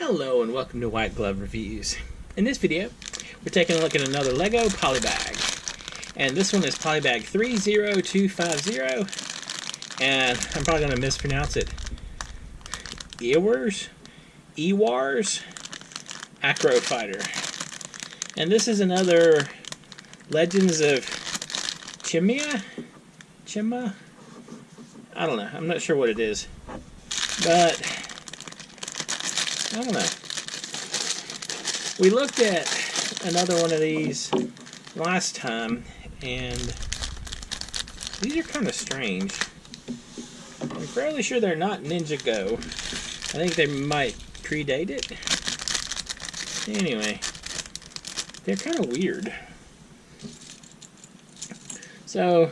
Hello and welcome to White Glove Reviews. In this video, we're taking a look at another LEGO Polybag. And this one is Polybag 30250. And I'm probably going to mispronounce it. Ewar's Acro Fighter. And this is another Legends of Chima? I don't know. I'm not sure what it is. But I don't know. We looked at another one of these last time, and these are kind of strange. I'm fairly sure they're not Ninja Go. I think they might predate it. Anyway, they're kind of weird. So,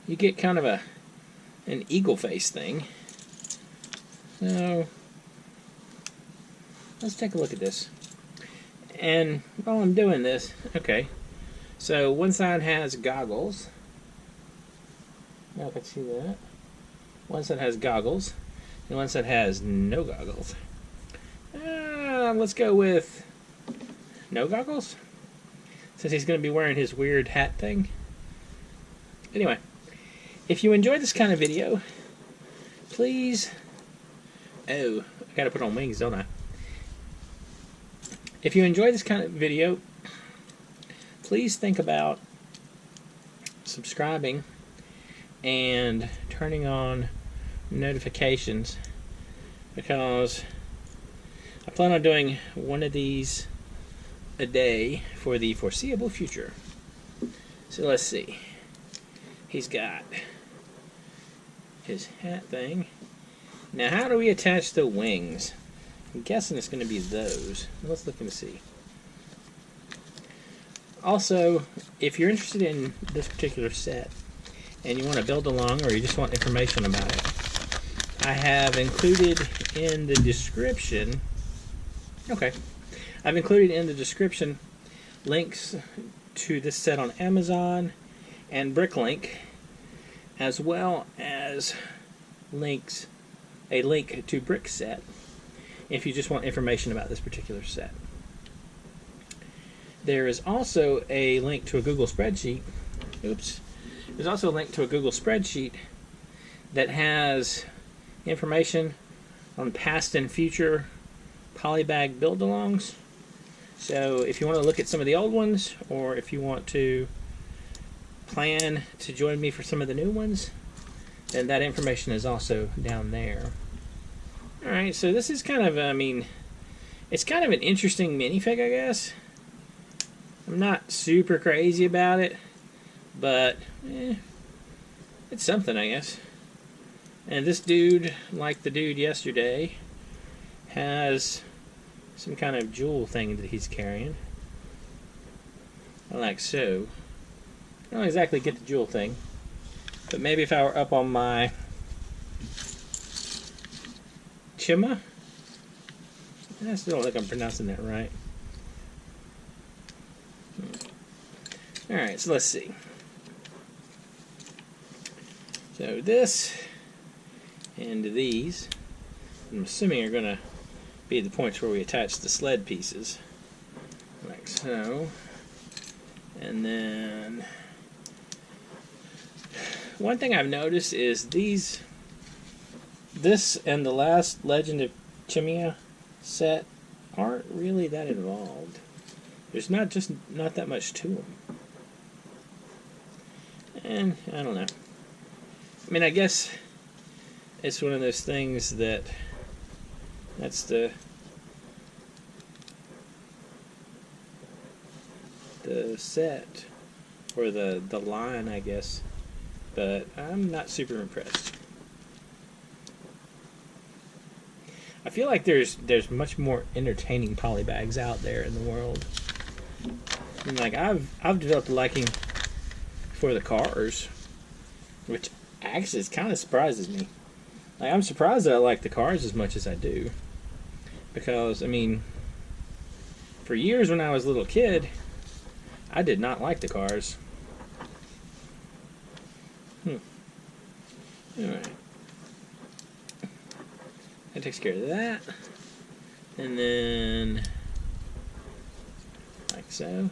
you get kind of an eagle face thing. So, let's take a look at this. And while I'm doing this, okay, so one side has goggles. Now I can see that. One side has goggles, and one side has no goggles. Let's go with no goggles, since he's going to be wearing his weird hat thing. Anyway, if you enjoy this kind of video, please... Oh, I gotta put on wings, don't I? If you enjoy this kind of video, please think about subscribing and turning on notifications, because I plan on doing one of these a day for the foreseeable future. So let's see. He's got his hat thing. Now, how do we attach the wings? I'm guessing it's going to be those. Let's look and see. Also, if you're interested in this particular set and you want to build along, or you just want information about it, I have included in the description, I've included in the description links to this set on Amazon and Bricklink, as well as a link to Brickset if you just want information about this particular set. There is also a link to a Google spreadsheet. Oops. There's also a link to a Google spreadsheet that has information on past and future Polybag build-alongs. So if you want to look at some of the old ones, or if you want to plan to join me for some of the new ones, then that information is also down there. Alright, so this is kind of, it's kind of an interesting minifig, I guess. I'm not super crazy about it, but it's something, I guess. And this dude, like the dude yesterday, has some kind of jewel thing that he's carrying. Like so. I don't exactly get the jewel thing, but maybe if I were up on my Chima? I still don't think I'm pronouncing that right. Alright, so let's see. So this and these, I'm assuming, are going to be the points where we attach the sled pieces. Like so. And then one thing I've noticed is this and the last Legend of Chima set aren't really that involved. There's not that much to them. And I don't know. I mean, I guess it's one of those things that's the set, or the line, I guess. But I'm not super impressed. I feel like there's much more entertaining polybags out there in the world. And like I've developed a liking for the cars, which actually kind of surprises me. Like, I'm surprised that I like the cars as much as I do, because I mean, for years when I was a little kid, I did not like the cars. Alright. That takes care of that. and then like so,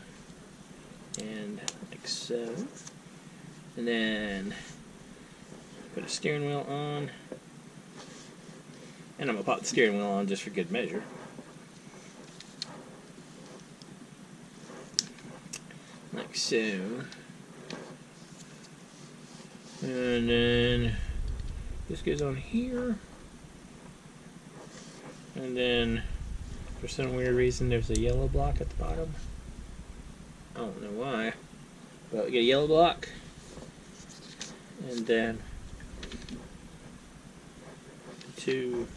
and like so, and then put a steering wheel on, and I'm going to pop the steering wheel on just for good measure. Like so. And then this goes on here. And then for some weird reason there's a yellow block at the bottom. I don't know why. But we get a yellow block. And then two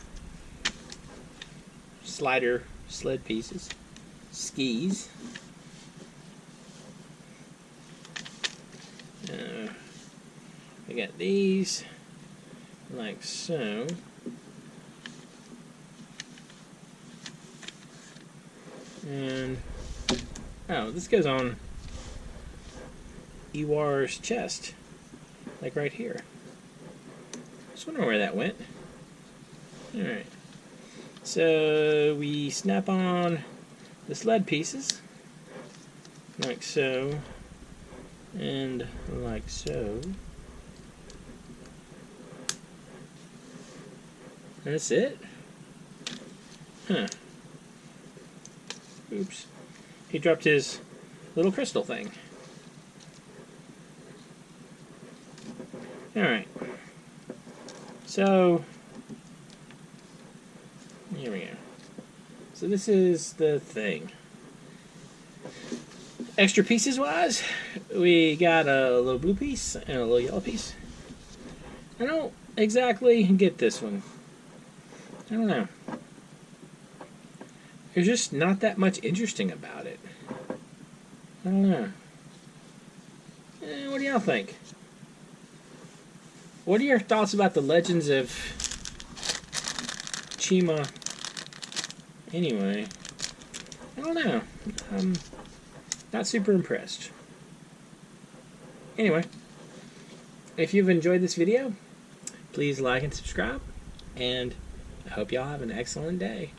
slider sled pieces. Skis. I got these like so. And oh, this goes on Ewar's chest, like right here. Just wondering where that went. Alright. So we snap on the sled pieces like so. And like so. That's it? Huh. Oops. He dropped his little crystal thing. Alright. So, here we go. So this is the thing. Extra pieces wise, we got a little blue piece and a little yellow piece. I don't exactly get this one. I don't know. There's just not that much interesting about it. I don't know. What do y'all think? What are your thoughts about the Legends of Chima? Anyway, I don't know. Not super impressed. Anyway, if you've enjoyed this video, please like and subscribe, and I hope y'all have an excellent day.